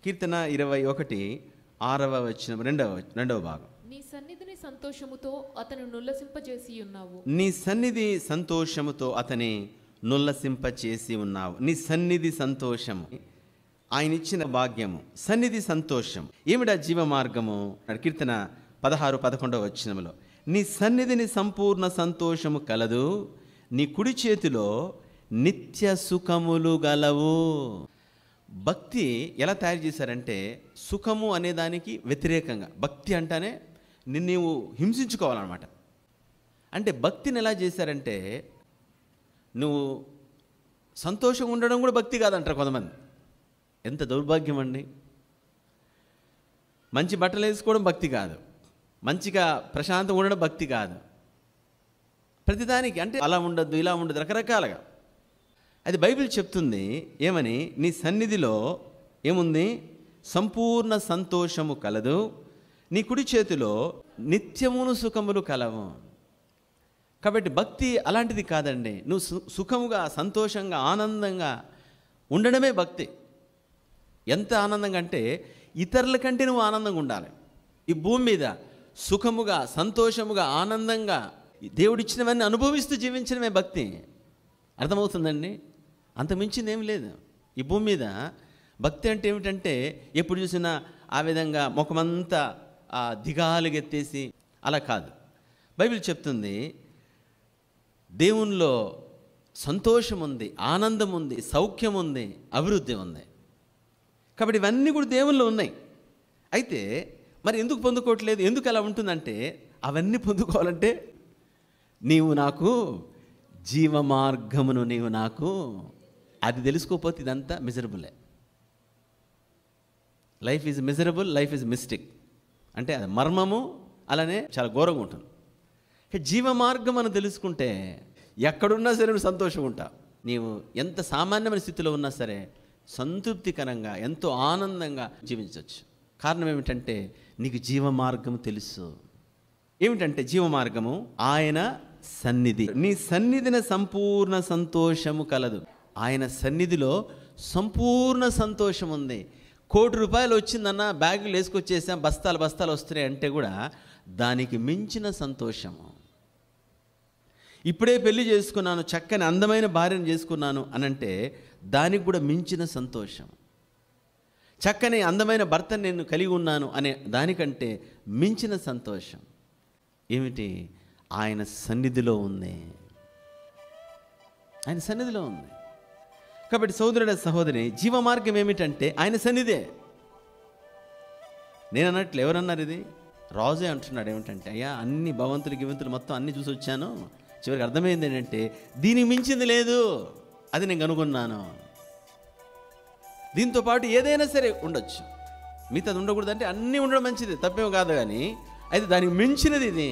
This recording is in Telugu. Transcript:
కీర్తన 21 6వ వచనం రెండవ భాగం. నీ సన్నిధిని సంతోషముతో అతను నుల్లసింపజేసి ఉన్నావు. నీ సన్నిధి సంతోషముతో అతని నుల్లసింపచేసి ఉన్నావు. నీ సన్నిధి సంతోషము, ఆయన ఇచ్చిన భాగ్యము, సన్నిధి సంతోషం. ఏమిటా జీవ మార్గము? కీర్తన 16-11 వచనములో, నీ సన్నిధిని సంపూర్ణ సంతోషము కలదు, నీ కుడి చేతిలో నిత్య సుఖములు గలవు. భక్తి ఎలా తయారు చేశారంటే, సుఖము అనే దానికి వ్యతిరేకంగా, భక్తి అంటేనే నిన్ను నీవు హింసించుకోవాలన్నమాట. అంటే భక్తిని ఎలా చేశారంటే, నువ్వు సంతోషంగా ఉండడం కూడా భక్తి కాదంటారు కొంతమంది. ఎంత దౌర్భాగ్యం అండి! మంచి బట్టలు వేసుకోవడం భక్తి కాదు, మంచిగా ప్రశాంతంగా ఉండడం భక్తి కాదు. ప్రతిదానికి అంటే అలా ఉండద్దు, ఇలా ఉండదు, రకరకాలుగా. అది బైబిల్ చెప్తుంది ఏమని? నీ సన్నిధిలో ఏముంది? సంపూర్ణ సంతోషము కలదు, నీ కుడి చేతిలో నిత్యమును సుఖములు కలవు. కాబట్టి భక్తి అలాంటిది కాదండి. నువ్వు సుఖముగా, సంతోషంగా, ఆనందంగా ఉండడమే భక్తి. ఎంత ఆనందంగా అంటే, ఇతరుల కంటే నువ్వు ఆనందంగా ఉండాలి. ఈ భూమి మీద సుఖముగా, సంతోషముగా, ఆనందంగా దేవుడిచ్చినవన్నీ అనుభవిస్తూ జీవించడమే భక్తి. అర్థమవుతుందండి? అంతమించింది ఏం లేదు ఈ భూమి మీద. భక్తి అంటే ఏమిటంటే, ఎప్పుడు చూసినా ఆ విధంగా ముఖమంతా దిగాలుగెత్తేసి అలా కాదు. బైబిల్ చెప్తుంది దేవునిలో సంతోషం ఉంది, ఆనందం ఉంది, సౌఖ్యం ఉంది, అభివృద్ధి ఉంది. కాబట్టి ఇవన్నీ కూడా దేవునిలో ఉన్నాయి. అయితే మరి ఎందుకు పొందుకోవట్లేదు? ఎందుకు అలా ఉంటుందంటే, అవన్నీ పొందుకోవాలంటే నీవు నాకు జీవ మార్గమును నీవు నాకు, అది తెలుసుకోకపోతే ఇదంతా మిజరబులే. Life is miserable, life is mistake. అంటే అది మర్మము, అలానే చాలా ఘోరంగా ఉంటుంది. జీవ మార్గం అని తెలుసుకుంటే ఎక్కడున్నా సరే నువ్వు సంతోషంగా ఉంటావు. నీవు ఎంత సామాన్యమైన స్థితిలో ఉన్నా సరే సంతృప్తికరంగా, ఎంతో ఆనందంగా జీవించవచ్చు. కారణం ఏమిటంటే, నీకు జీవ మార్గము తెలుసు. ఏమిటంటే జీవ మార్గము? ఆయన సన్నిధి. నీ సన్నిధిన సంపూర్ణ సంతోషము కలదు. ఆయన సన్నిధిలో సంపూర్ణ సంతోషం ఉంది. ₹1,00,00,000 వచ్చిందన్న, బ్యాగులు వేసుకొచ్చేసాం, బస్తాలు బస్తాలు వస్తున్నాయి అంటే కూడా దానికి మించిన సంతోషము. ఇప్పుడే పెళ్లి చేసుకున్నాను, చక్కని అందమైన భార్యను చేసుకున్నాను అనంటే దానికి కూడా మించిన సంతోషం. చక్కని అందమైన భర్తను నేను కలిగి ఉన్నాను అనే దానికంటే మించిన సంతోషం ఏమిటి? ఆయన సన్నిధిలో ఉంది. ఆయన సన్నిధిలో ఉంది. కాబట్టి సోదరుడ, సహోదరి, జీవ మార్గం ఏమిటంటే ఆయన సన్నిధే. నేను అన్నట్లు ఎవరన్నారు? ఇది రాజే అంటున్నాడు. ఏమిటంటే, అయ్యా అన్ని భవంతులు గివంతులు మొత్తం అన్నీ చూసి వచ్చాను, చివరికి అర్థమైంది ఏంటంటే దీనికి మించింది లేదు, అది నేను కనుగొన్నాను. దీంతో పాటు ఏదైనా సరే ఉండొచ్చు, మిగతాది ఉండకూడదు అంటే అన్నీ ఉండడం మంచిది, తప్పేమో కాదు. కానీ అయితే దానికి మించినది ఇది.